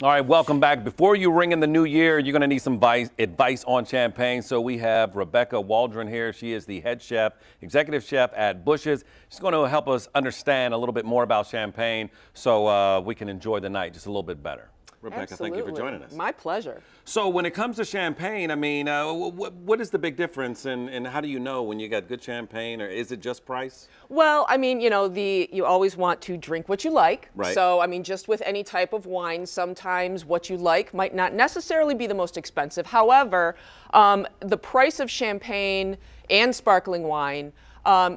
All right, welcome back. Before you ring in the new year, you're going to need some advice on champagne. So we have Rebecca Waldron here. She is the head chef, executive chef at Bush's. She's going to help us understand a little bit more about champagne so we can enjoy the night just a little bit better. Rebecca, Absolutely. thank you for joining us. My pleasure. So when it comes to champagne, I mean, what is the big difference and how do you know when you got good champagne, or is it just price? Well, I mean, you know, you always want to drink what you like. Right. So, I mean, just with any type of wine, sometimes what you like might not necessarily be the most expensive. However, the price of champagne and sparkling wine,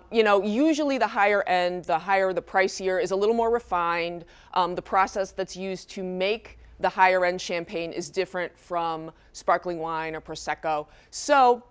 you know, usually the higher end, the higher the pricier, is a little more refined. The process that's used to make the higher end champagne is different from sparkling wine or Prosecco. So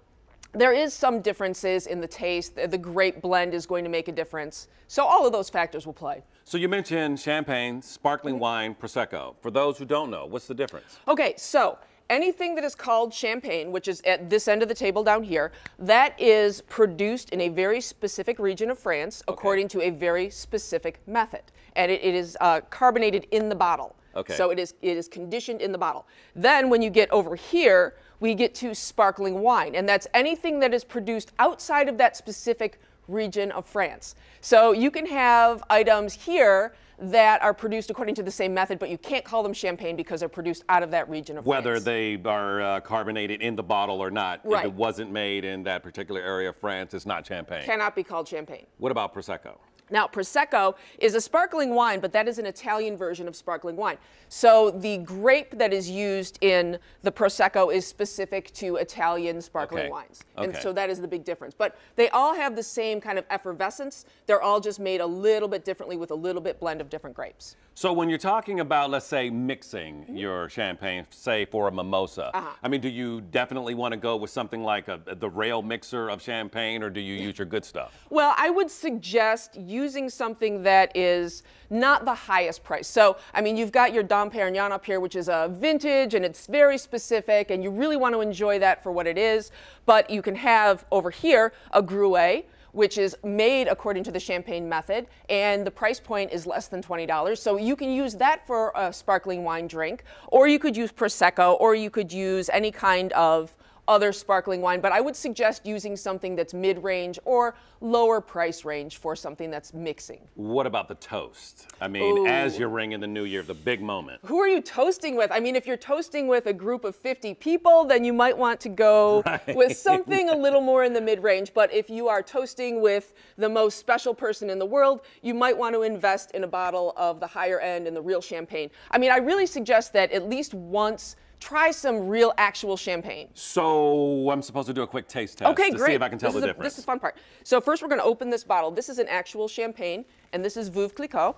there is some differences in the taste. The grape blend is going to make a difference. So all of those factors will play. So you mentioned champagne, sparkling wine, Prosecco. For those who don't know, what's the difference? Okay, so anything that is called champagne, which is at this end of the table down here, that is produced in a very specific region of France according to a very specific method. And it is carbonated in the bottle. Okay. So it is conditioned in the bottle. Then when you get over here, we get to sparkling wine. And that's anything that is produced outside of that specific region of France. So you can have items here that are produced according to the same method, but you can't call them champagne because they're produced out of that region of France. Whether they are carbonated in the bottle or not, right. If it wasn't made in that particular area of France, it's not champagne. Cannot be called champagne. What about Prosecco? Now, Prosecco is a sparkling wine, but that is an Italian version of sparkling wine. So the grape that is used in the Prosecco is specific to Italian sparkling wines. And so that is the big difference. But they all have the same kind of effervescence. They're all just made a little bit differently with a little bit blend of different grapes. So when you're talking about, let's say, mixing your champagne, say for a mimosa, I mean, do you definitely want to go with something like the rail mixer of champagne, or do you use your good stuff? Well, I would suggest using something that is not the highest price. So, I mean, you've got your Dom Perignon up here, which is a vintage, and it's very specific, and you really want to enjoy that for what it is. But you can have over here a Gruet, which is made according to the champagne method, and the price point is less than $20. So you can use that for a sparkling wine drink, or you could use Prosecco, or you could use any kind of other sparkling wine, but I would suggest using something that's mid-range or lower price range for something that's mixing. What about the toast? I mean, as you're ringing the new year, the big moment. Who are you toasting with? I mean, if you're toasting with a group of 50 people, then you might want to go with something a little more in the mid-range. But if you are toasting with the most special person in the world, you might want to invest in a bottle of the higher end and the real champagne. I mean, I really suggest that at least once try some real actual champagne. So I'm supposed to do a quick taste test to see if I can tell the difference. This is the fun part. So first we're going to open this bottle. This is an actual champagne, and this is Veuve Clicquot.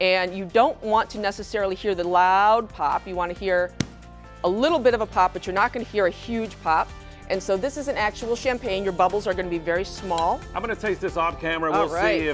And you don't want to necessarily hear the loud pop. You want to hear a little bit of a pop, but you're not going to hear a huge pop. And so this is an actual champagne. Your bubbles are going to be very small. I'm going to taste this off camera. We'll see